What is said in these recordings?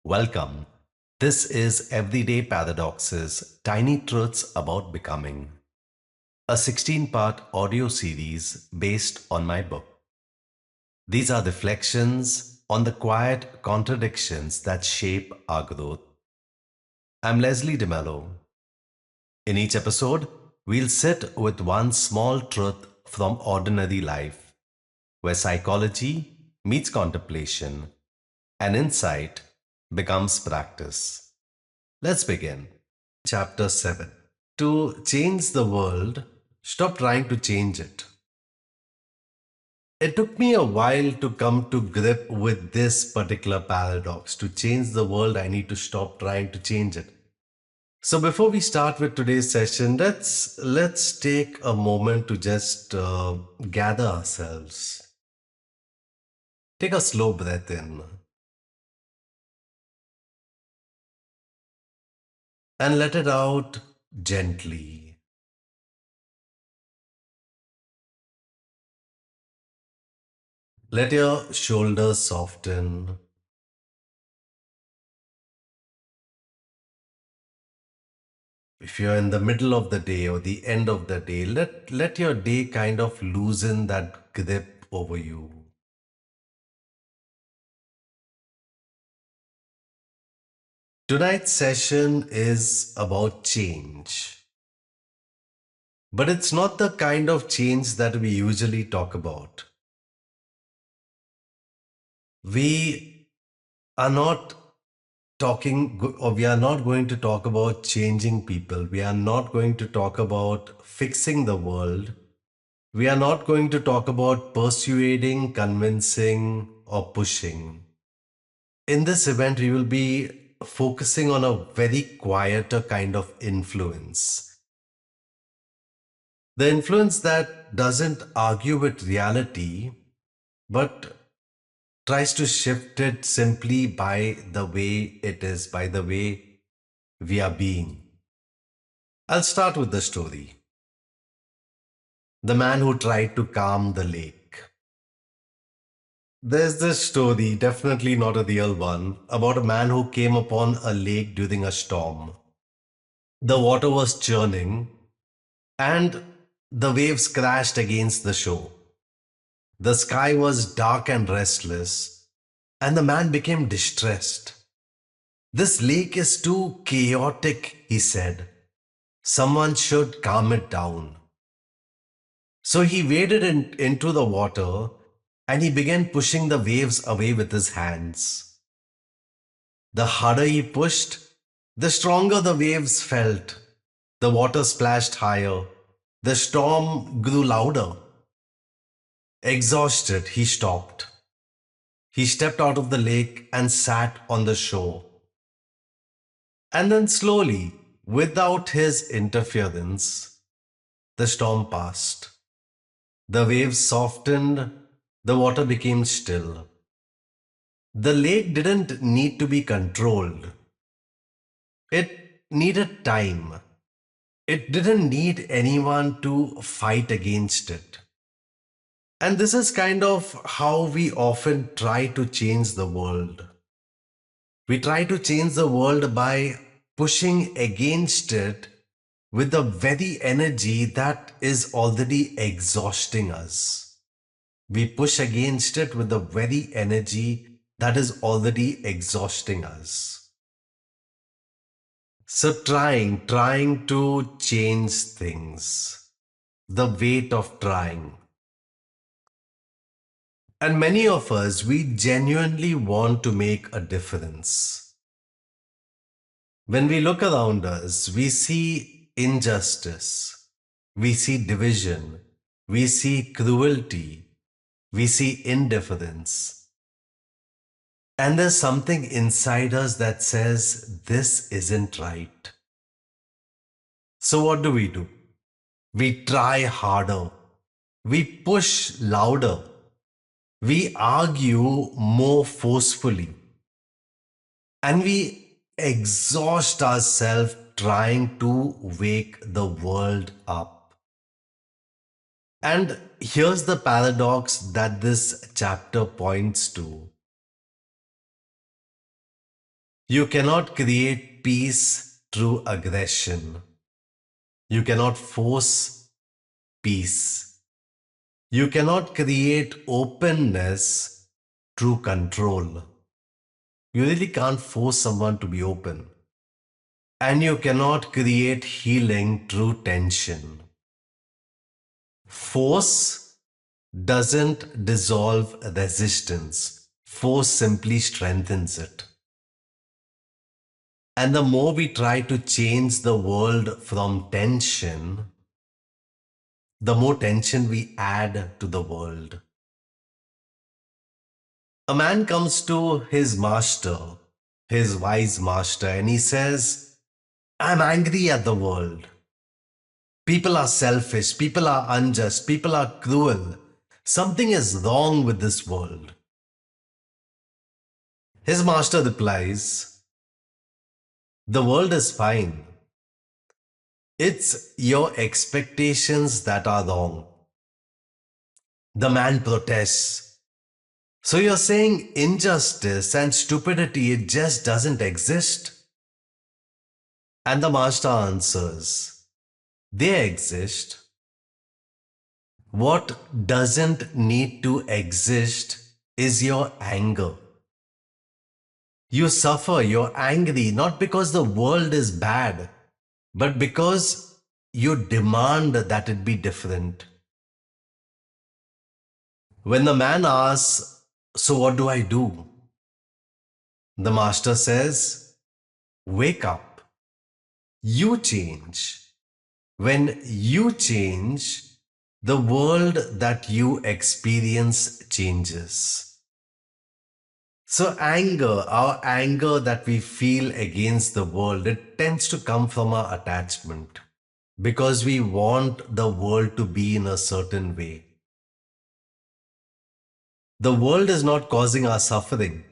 Welcome. This is Everyday Paradoxes Tiny Truths About Becoming, a 16-part audio series based on my book. These are reflections on the quiet contradictions that shape our growth. I'm Leslie DeMello. In each episode, we'll sit with one small truth from ordinary life, where psychology meets contemplation and insight becomes practice. Let's begin. Chapter 7. To change the world, stop trying to change it. It took me a while to come to grip with this particular paradox. To change the world, I need to stop trying to change it. So before we start with today's session, let's take a moment to just gather ourselves. Take a slow breath in and let it out gently. Let your shoulders soften. If you're in the middle of the day or the end of the day, let your day kind of loosen that grip over you. Tonight's session is about change, but it's not the kind of change that we usually talk about. We are not or we are not going to talk about changing people. We are not going to talk about fixing the world. We are not going to talk about persuading, convincing, or pushing. In this event, we will be focusing on a very quieter kind of influence. The influence that doesn't argue with reality, but tries to shift it simply by the way it is, by the way we are being. I'll start with the story. The man who tried to calm the lake. There's this story, definitely not a real one, about a man who came upon a lake during a storm. The water was churning and the waves crashed against the shore. The sky was dark and restless, and the man became distressed. This lake is too chaotic, he said. Someone should calm it down. So he waded into the water and he began pushing the waves away with his hands. The harder he pushed, the stronger the waves felt. The water splashed higher. The storm grew louder. Exhausted, he stopped. He stepped out of the lake and sat on the shore. And then slowly, without his interference, the storm passed. The waves softened, the water became still. The lake didn't need to be controlled. It needed time. It didn't need anyone to fight against it. And this is kind of how we often try to change the world. We try to change the world by pushing against it with the very energy that is already exhausting us. We push against it with the very energy that is already exhausting us. So trying to change things, the weight of trying. And many of us, we genuinely want to make a difference. When we look around us, we see injustice, we see division, we see cruelty, we see indifference. And there's something inside us that says, this isn't right. So what do? We try harder. We push louder. We argue more forcefully. And we exhaust ourselves trying to wake the world up. And here's the paradox that this chapter points to. You cannot create peace through aggression. You cannot force peace. You cannot create openness through control. You really can't force someone to be open. And you cannot create healing through tension. Force doesn't dissolve resistance. Force simply strengthens it. And the more we try to change the world from tension, the more tension we add to the world. A man comes to his master, his wise master, and he says, I'm angry at the world. People are selfish, people are unjust, people are cruel. Something is wrong with this world. His master replies, the world is fine. It's your expectations that are wrong. The man protests. So you're saying injustice and stupidity, it just doesn't exist? And the master answers, they exist. What doesn't need to exist is your anger. You suffer, you're angry, not because the world is bad, but because you demand that it be different. When the man asks, so what do I do? The master says, wake up. You change. When you change, the world that you experience changes. So anger, our anger that we feel against the world, it tends to come from our attachment because we want the world to be in a certain way. The world is not causing our suffering.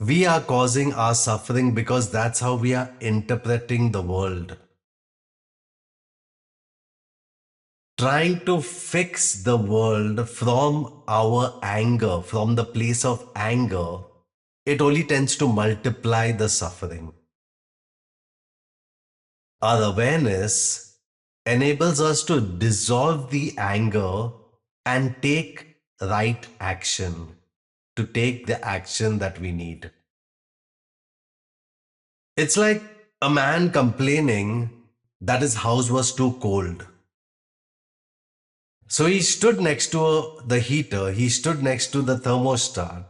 We are causing our suffering because that's how we are interpreting the world. Trying to fix the world from our anger, from the place of anger, it only tends to multiply the suffering. Our awareness enables us to dissolve the anger and take right action, to take the action that we need. It's like a man complaining that his house was too cold. So he stood next to the heater, he stood next to the thermostat,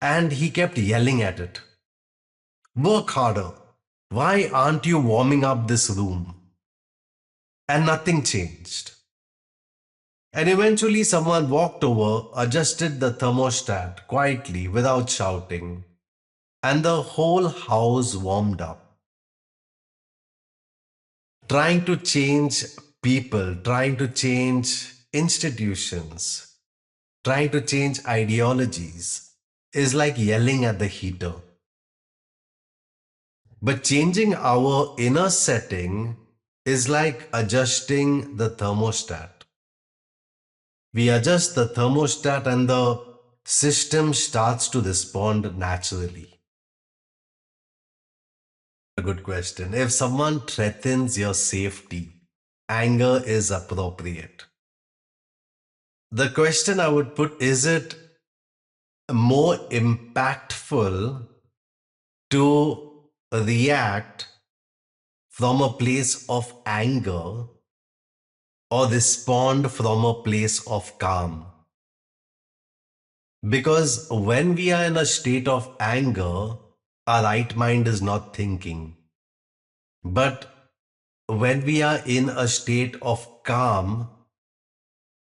and he kept yelling at it. Work harder. Why aren't you warming up this room? And nothing changed. And eventually someone walked over, adjusted the thermostat quietly without shouting, and the whole house warmed up. Trying to change people, trying to change institutions, trying to change ideologies is like yelling at the heater. But changing our inner setting is like adjusting the thermostat. We adjust the thermostat and the system starts to respond naturally. A good question. If someone threatens your safety, anger is appropriate. The question I would put, is it more impactful to react from a place of anger or respond from a place of calm? Because when we are in a state of anger, our right mind is not thinking. But when we are in a state of calm,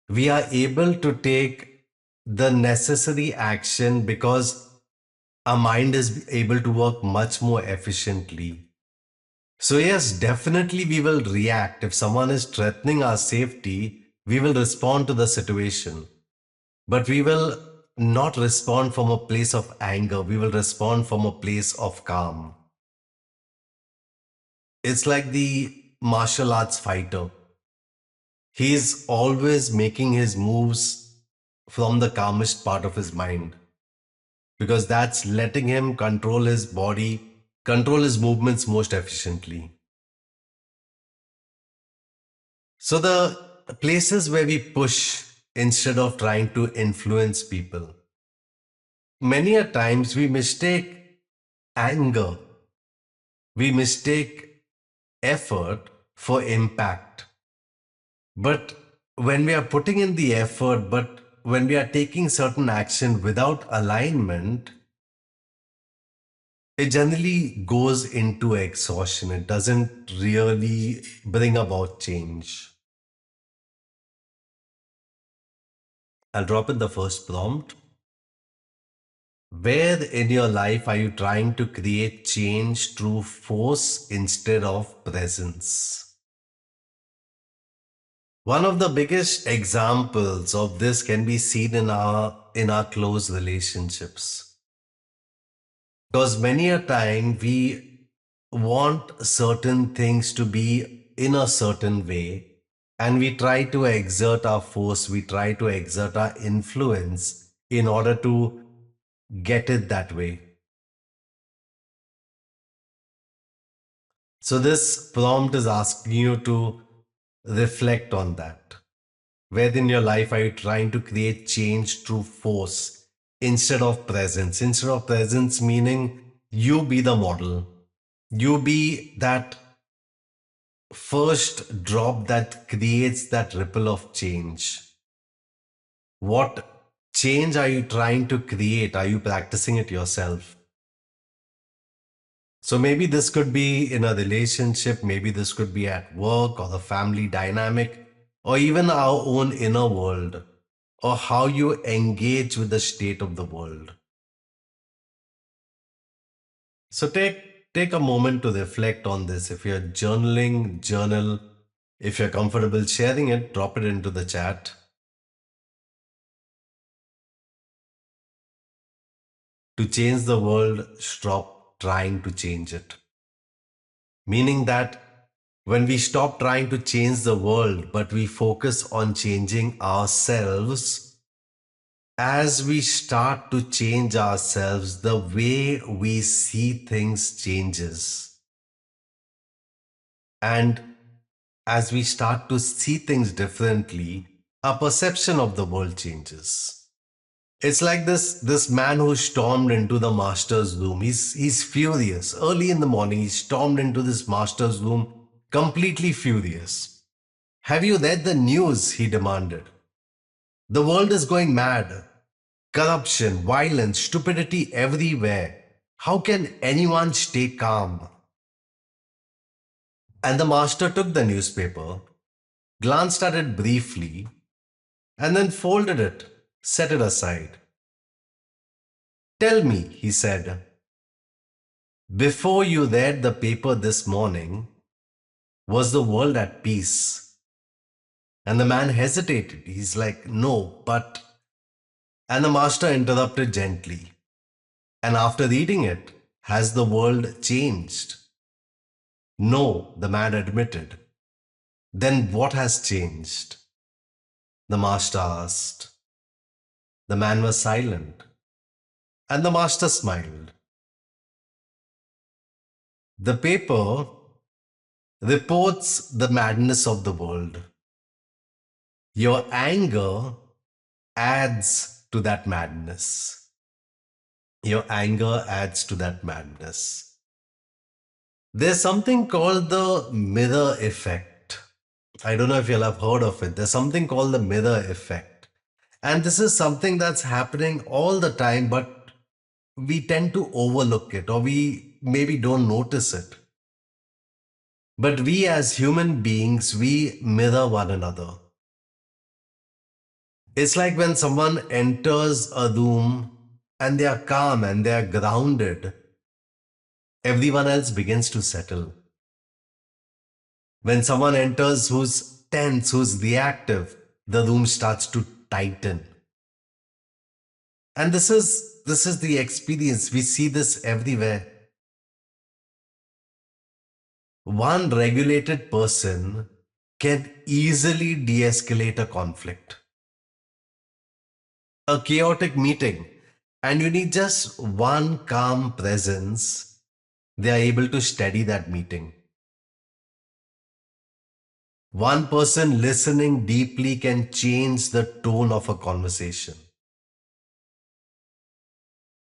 we are able to take the necessary action because our mind is able to work much more efficiently. So yes, definitely we will react. If someone is threatening our safety, we will respond to the situation. But we will not respond from a place of anger. We will respond from a place of calm. It's like the martial arts fighter. He's always making his moves from the calmest part of his mind. because that's letting him control his body, control his movements most efficiently. So the places where we push instead of trying to influence people, many a times we mistake anger, we mistake effort for impact. But when we are putting in the effort, but when we are taking certain action without alignment, it generally goes into exhaustion. It doesn't really bring about change. I'll drop in the first prompt. Where in your life are you trying to create change through force instead of presence? One of the biggest examples of this can be seen in our close relationships. Because many a time we want certain things to be in a certain way, and we try to exert our force, we try to exert our influence in order to get it that way. So, this prompt is asking you to reflect on that. Where in your life are you trying to create change through force instead of presence? Instead of presence, meaning you be the model, you be that first drop that creates that ripple of change. What change are you trying to create? Are you practicing it yourself? So maybe this could be in a relationship, maybe this could be at work or the family dynamic, or even our own inner world, or how you engage with the state of the world. So take a moment to reflect on this. If you're journaling, journal. If you're comfortable sharing it, drop it into the chat. To change the world, stop trying to change it. Meaning that when we stop trying to change the world, but we focus on changing ourselves, as we start to change ourselves, the way we see things changes. And as we start to see things differently, our perception of the world changes. It's like this man who stormed into the master's room. He's furious. Early in the morning, he stormed into this master's room, completely furious. Have you read the news? He demanded. The world is going mad. Corruption, violence, stupidity everywhere. How can anyone stay calm? And the master took the newspaper, glanced at it briefly, and then folded it, set it aside. Tell me, he said, before you read the paper this morning, was the world at peace? And the man hesitated. He's like, no, but. And the master interrupted gently. And after reading it, has the world changed? No, the man admitted. Then what has changed? The master asked. The man was silent. And the master smiled. The paper reports the madness of the world. Your anger adds to that madness. Your anger adds to that madness. There's something called the mirror effect. I don't know if you'll have heard of it. There's something called the mirror effect. And this is something that's happening all the time, but we tend to overlook it or we maybe don't notice it. But we as human beings, we mirror one another. It's like when someone enters a room and they are calm and they are grounded, everyone else begins to settle. When someone enters who's tense, who's reactive, the room starts to tighten. And this is the experience. We see this everywhere. One regulated person can easily de-escalate a conflict. A chaotic meeting And you need just one calm presence. They are able to steady that meeting. One person listening deeply can change the tone of a conversation.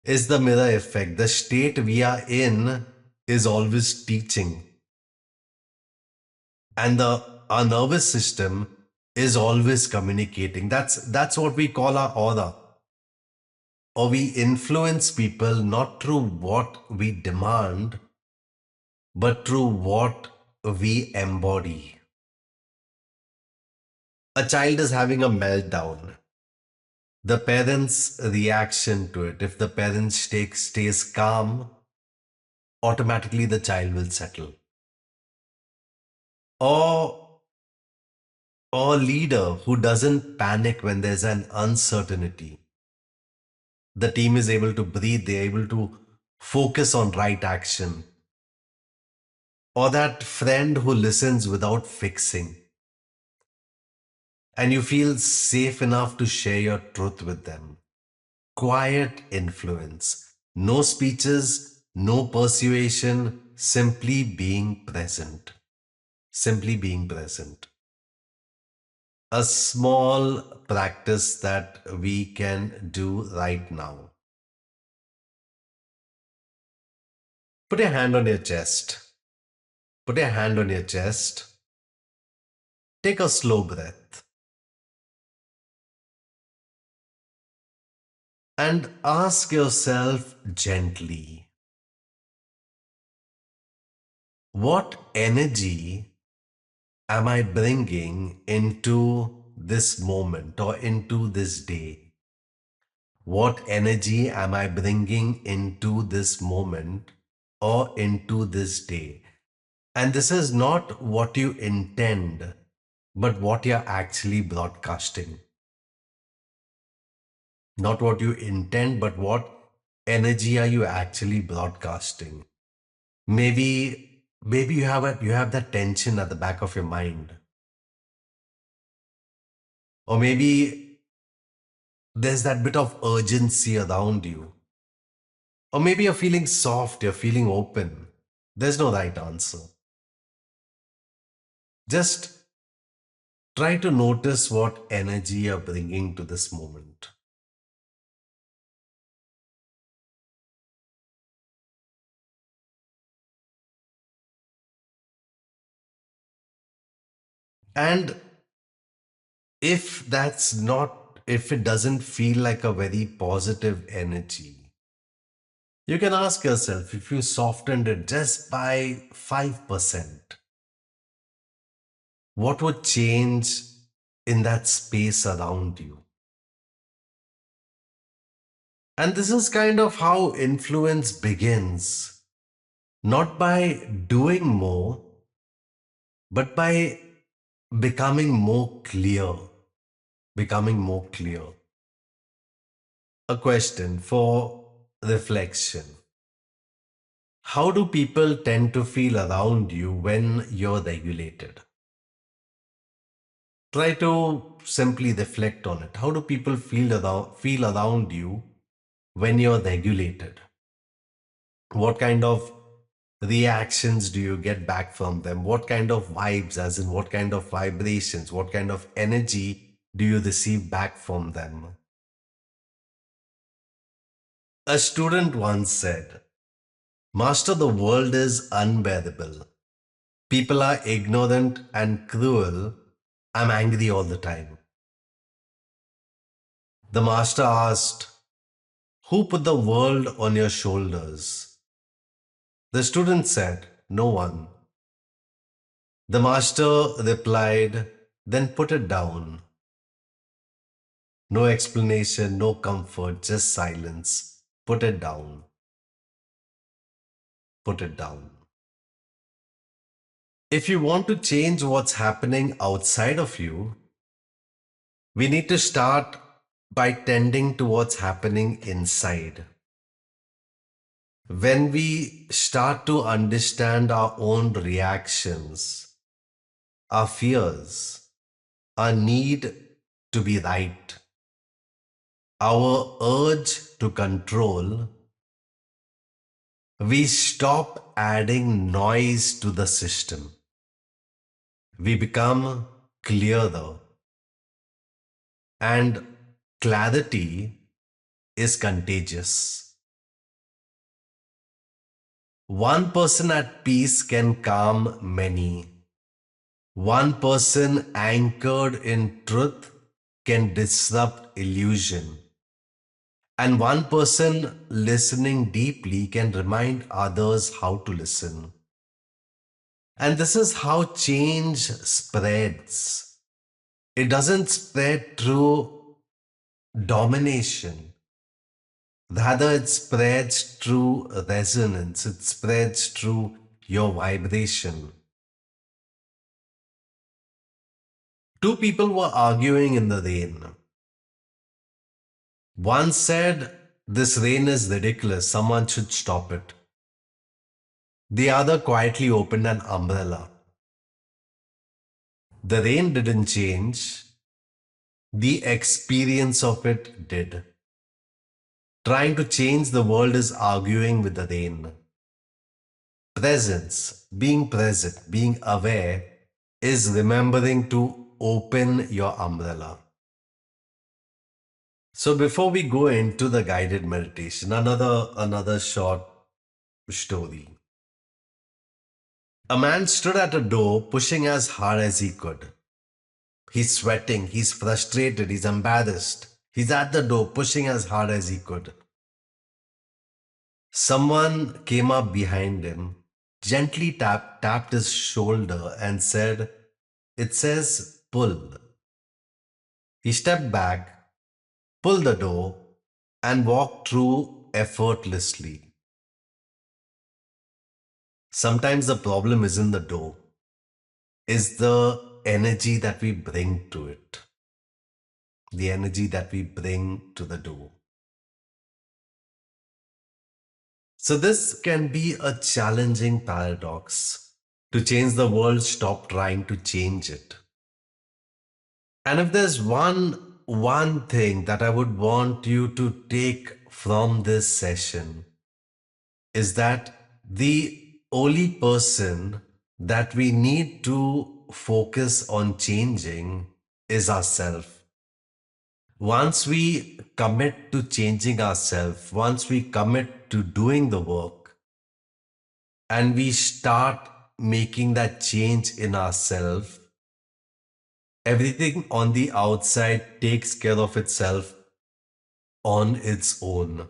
Is the mirror effect. The state we are in is always teaching. And our nervous system is always communicating. That's what we call our aura. Or we influence people not through what we demand, but through what we embody. A child is having a meltdown. The parent's reaction to it, if the parent stays calm, automatically the child will settle. Or or a leader who doesn't panic when there's an uncertainty. The team is able to breathe, they're able to focus on right action. Or that friend who listens without fixing. And you feel safe enough to share your truth with them. Quiet influence. No speeches, no persuasion, simply being present. Simply being present. A small practice that we can do right now. Put your hand on your chest. Put your hand on your chest. Take a slow breath. And ask yourself gently, what energy am I bringing into this moment or into this day? What energy am I bringing into this moment or into this day? And this is not what you intend, but what you're actually broadcasting. Not what you intend, but what energy are you actually broadcasting? Maybe you have that tension at the back of your mind. Or maybe there's that bit of urgency around you. Or maybe you're feeling soft, you're feeling open. There's no right answer. Just try to notice what energy you're bringing to this moment. And if it doesn't feel like a very positive energy, you can ask yourself, if you softened it just by 5%, what would change in that space around you? And this is kind of how influence begins, not by doing more, but by becoming more clear. Becoming more clear. A question for reflection. How do people tend to feel around you when you're regulated? Try to simply reflect on it. How do people feel around you when you're regulated? What kind of reactions do you get back from them? What kind of vibes, as in what kind of vibrations, what kind of energy do you receive back from them? A student once said, Master, the world is unbearable. People are ignorant and cruel. I'm angry all the time. The master asked, who put the world on your shoulders? The student said, no one. The master replied, then put it down. No explanation, no comfort, just silence. Put it down. Put it down. If you want to change what's happening outside of you, we need to start by tending to what's happening inside. When we start to understand our own reactions, our fears, our need to be right, our urge to control, we stop adding noise to the system. We become clearer, and clarity is contagious. One person at peace can calm many. One person anchored in truth can disrupt illusion. And one person listening deeply can remind others how to listen. And this is how change spreads. It doesn't spread through domination. Rather, it spreads through resonance. It spreads through your vibration. Two people were arguing in the rain. One said, "This rain is ridiculous. Someone should stop it." The other quietly opened an umbrella. The rain didn't change, the experience of it did. Trying to change the world is arguing with the rain. Presence, being present, being aware, is remembering to open your umbrella. So before we go into the guided meditation, another short story. A man stood at a door pushing as hard as he could. He's sweating, he's frustrated, he's embarrassed. He's at the door pushing as hard as he could. Someone came up behind him, gently tapped his shoulder and said, "It says pull." He stepped back, pulled the door, and walked through effortlessly. Sometimes the problem isn't the door, it's the energy that we bring to it, the energy that we bring to the door. So, this can be a challenging paradox. To change the world, stop trying to change it. And if there's one thing that I would want you to take from this session is that the only person that we need to focus on changing is ourselves. Once we commit to changing ourselves, once we commit to doing the work, and we start making that change in ourselves, everything on the outside takes care of itself on its own.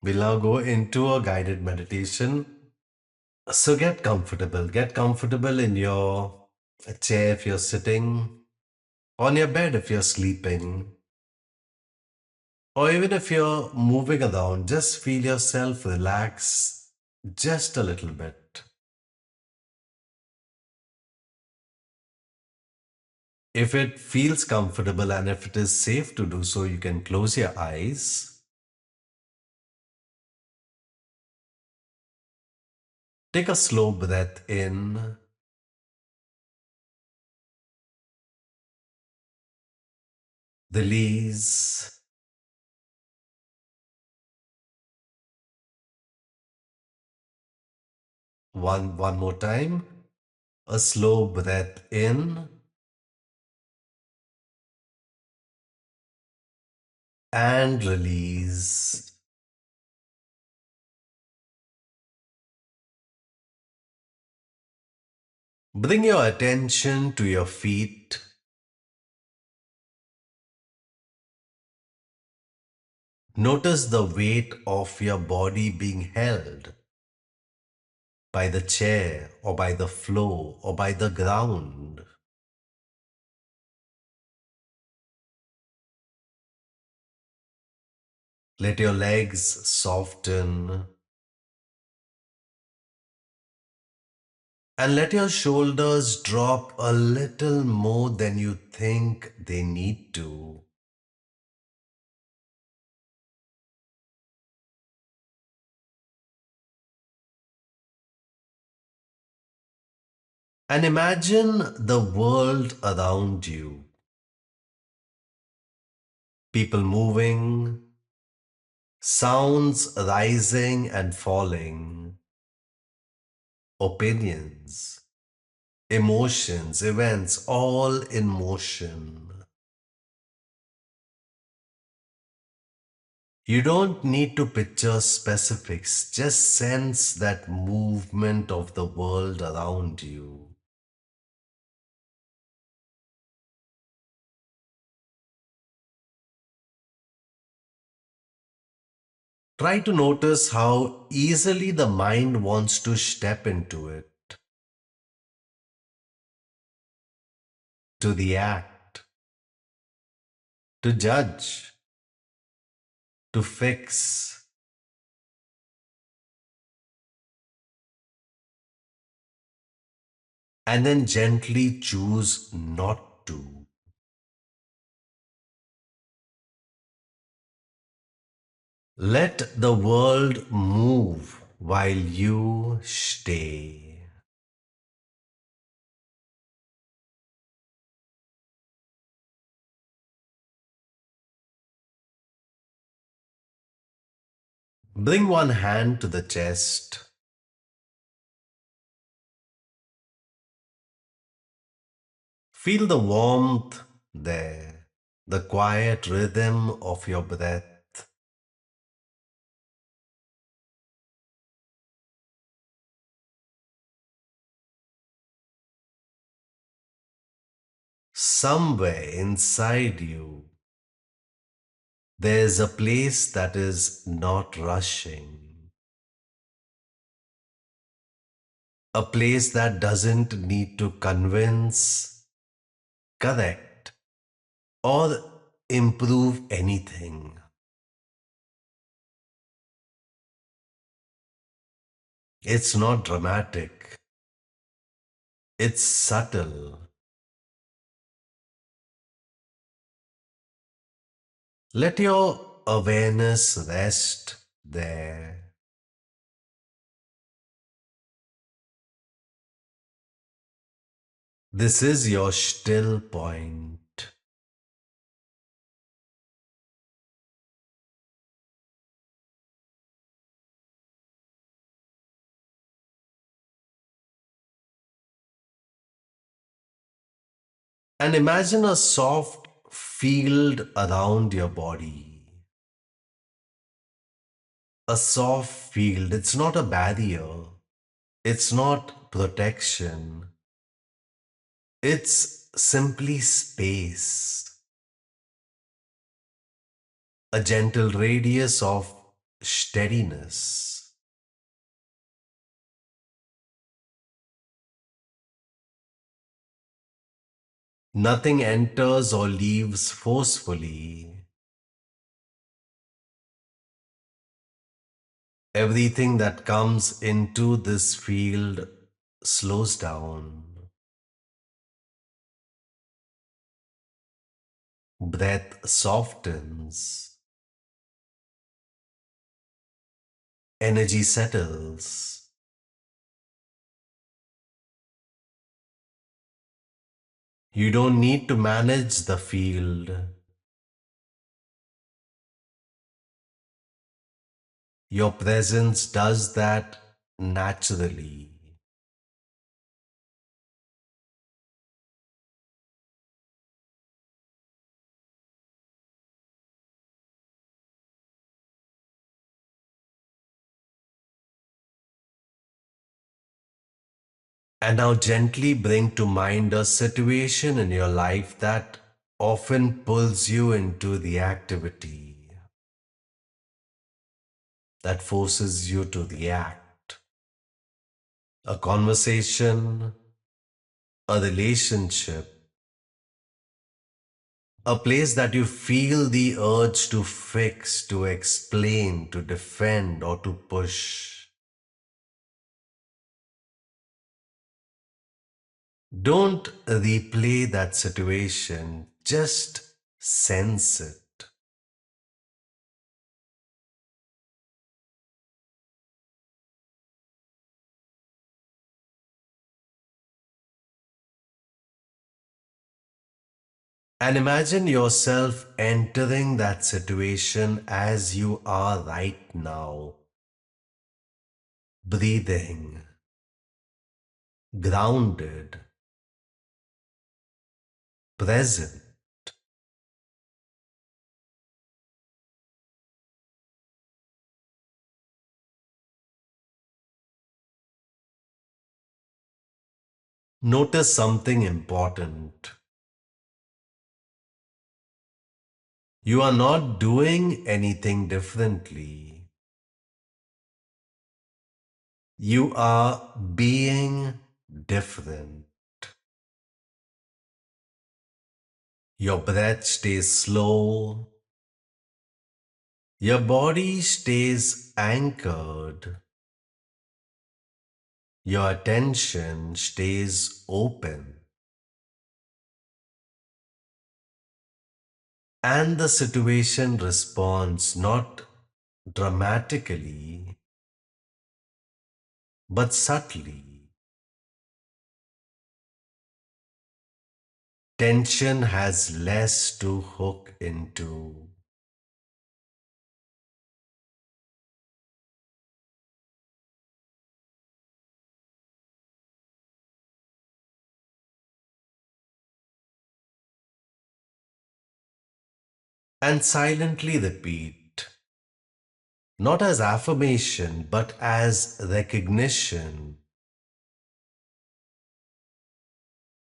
We'll now go into a guided meditation. So get comfortable. Get comfortable in your chair if you're sitting, on your bed if you're sleeping, or even if you're moving around. Just feel yourself relax just a little bit. If it feels comfortable and if it is safe to do so, you can close your eyes. Take a slow breath in. Release. One more time. A slow breath in and release. Bring your attention to your feet. Notice the weight of your body being held by the chair or by the floor or by the ground. Let your legs soften and let your shoulders drop a little more than you think they need to. And imagine the world around you. people moving, sounds rising and falling, opinions, emotions, events, all in motion. You don't need to picture specifics, just sense that movement of the world around you. Try to notice how easily the mind wants to step into it, to react, to judge, to fix, and then gently choose not to. Let the world move while you stay. Bring one hand to the chest. Feel the warmth there, the quiet rhythm of your breath. Somewhere inside you, there's a place that is not rushing, a place that doesn't need to convince, correct, or improve anything. It's not dramatic, it's subtle. Let your awareness rest there. This is your still point. And imagine a soft field around your body. A soft field, it's not a barrier, it's not protection, it's simply space, a gentle radius of steadiness. Nothing enters or leaves forcefully. Everything that comes into this field slows down. Breath softens. Energy settles. You don't need to manage the field. Your presence does that naturally. And now gently bring to mind a situation in your life that often pulls you into the activity, that forces you to react. A conversation, a relationship, a place that you feel the urge to fix, to explain, to defend, or to push. Don't replay that situation, just sense it. And imagine yourself entering that situation as you are right now, breathing, grounded, present. Notice something important. You are not doing anything differently. You are being different. Your breath stays slow. Your body stays anchored. Your attention stays open. And the situation responds not dramatically, but subtly. Tension has less to hook into. And silently repeat, not as affirmation, but as recognition.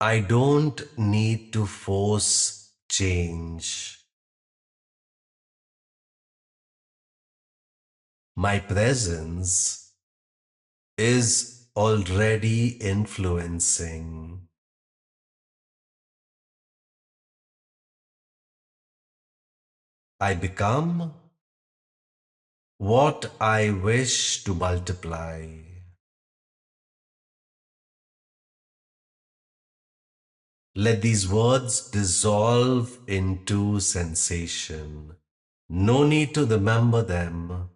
I don't need to force change. My presence is already influencing. I become what I wish to multiply. Let these words dissolve into sensation. No need to remember them.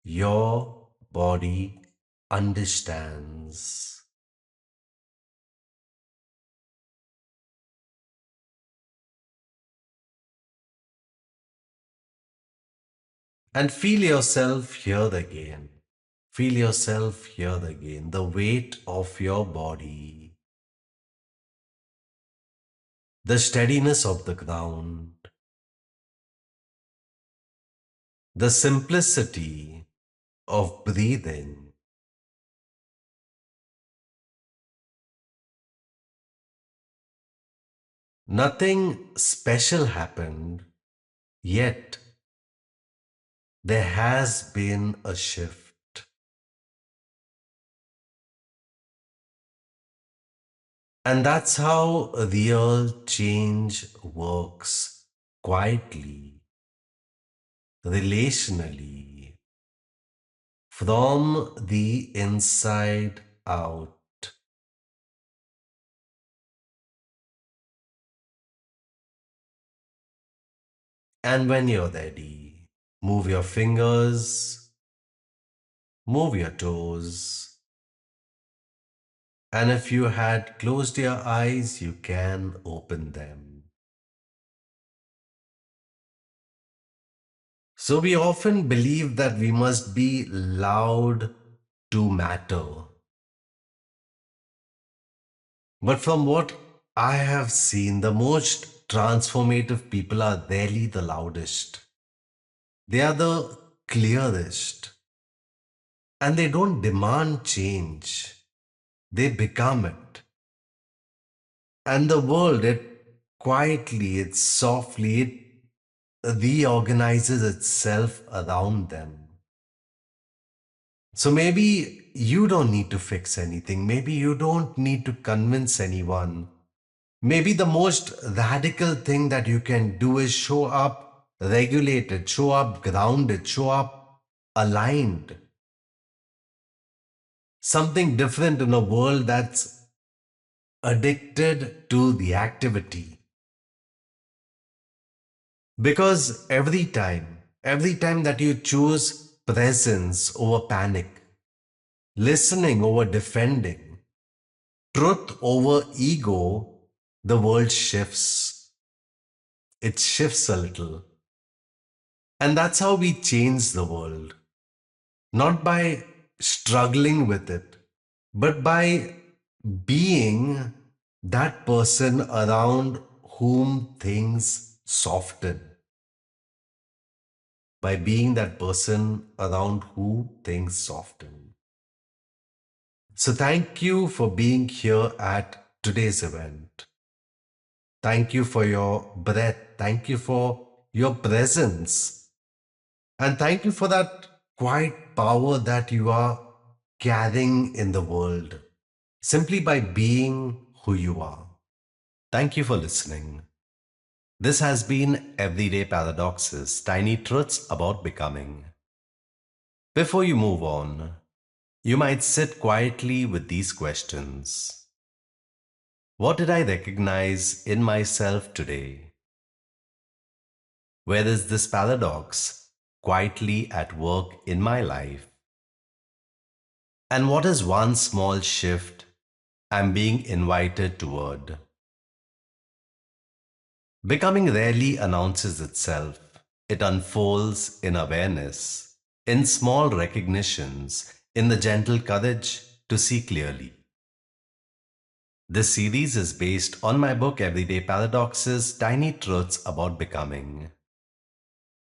Your body understands. And feel yourself here again. Feel yourself here again. The weight of your body, the steadiness of the ground, the simplicity of breathing. Nothing special happened, yet there has been a shift. And that's how real change works, quietly, relationally, from the inside out. And when you're ready, move your fingers, move your toes. And if you had closed your eyes, you can open them. So we often believe that we must be loud to matter. But from what I have seen, the most transformative people are rarely the loudest. They are the clearest. And they don't demand change, they become it. And the world, it quietly, it softly, it reorganizes itself around them. So maybe you don't need to fix anything. Maybe you don't need to convince anyone. Maybe the most radical thing that you can do is show up regulated, show up grounded, show up aligned. Something different in a world that's addicted to the activity. Because every time that you choose presence over panic, listening over defending, truth over ego, the world shifts. it shifts a little. And that's how we change the world. Not by struggling with it, but by being that person around whom things soften. By being that person around who things soften. So, thank you for being here at today's event. Thank you for your breath. Thank you for your presence. And thank you for that quiet power that you are carrying in the world simply by being who you are. Thank you for listening. This has been Everyday Paradoxes, Tiny Truths About Becoming. Before you move on, you might sit quietly with these questions. What did I recognize in myself today? Where is this paradox quietly at work in my life? And what is one small shift I'm being invited toward? Becoming rarely announces itself. It unfolds in awareness, in small recognitions, in the gentle courage to see clearly. This series is based on my book Everyday Paradoxes, Tiny Truths About Becoming.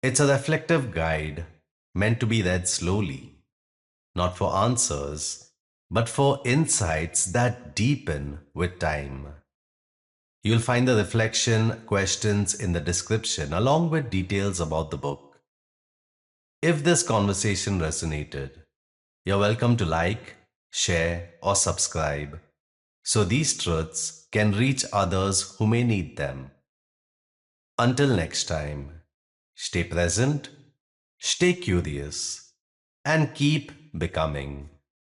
It's a reflective guide meant to be read slowly, not for answers, but for insights that deepen with time. You'll find the reflection questions in the description along with details about the book. If this conversation resonated, you're welcome to like, share, or subscribe so these truths can reach others who may need them. Until next time, stay present, stay curious, and keep becoming.